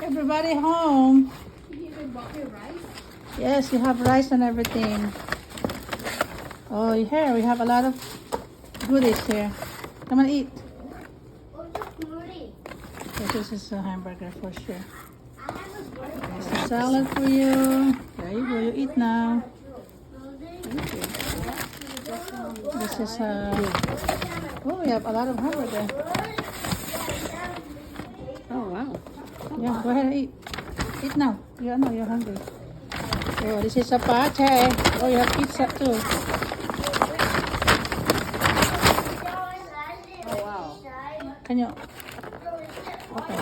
Everybody home. You even bought me rice? Yes, you have rice and everything. Oh, here we have a lot of goodies here. Come on, eat. This is a hamburger for sure. There's a salad for you. There you go. You eat now. Thank you. This is a... Oh, we have a lot of hamburger. Oh, wow. Yeah, go ahead and eat. Eat now. You know you're hungry. Oh, this is a pate. Oh, you have pizza too. Oh, wow. Can you... Okay.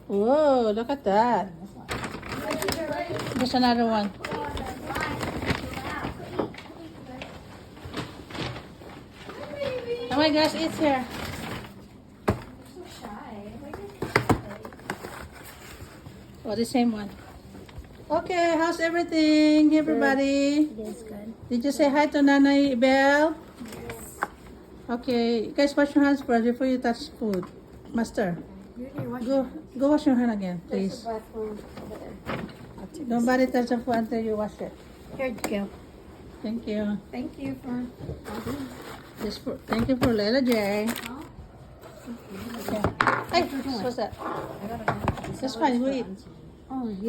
Whoa, look at that. There's another one. Come on, guys, eat here. Oh, the same one. Okay, how's everything, everybody? Yes, good. Did you say hi to Nanay Belle? Okay, you guys wash your hands first before you touch food. Master, go wash your hand again, please. Nobody touch the food until you wash it. Here you go. Thank you. Thank you for... Thank you for Lela J. Okay. Hey, what's that? That's fine, go eat. Oh, you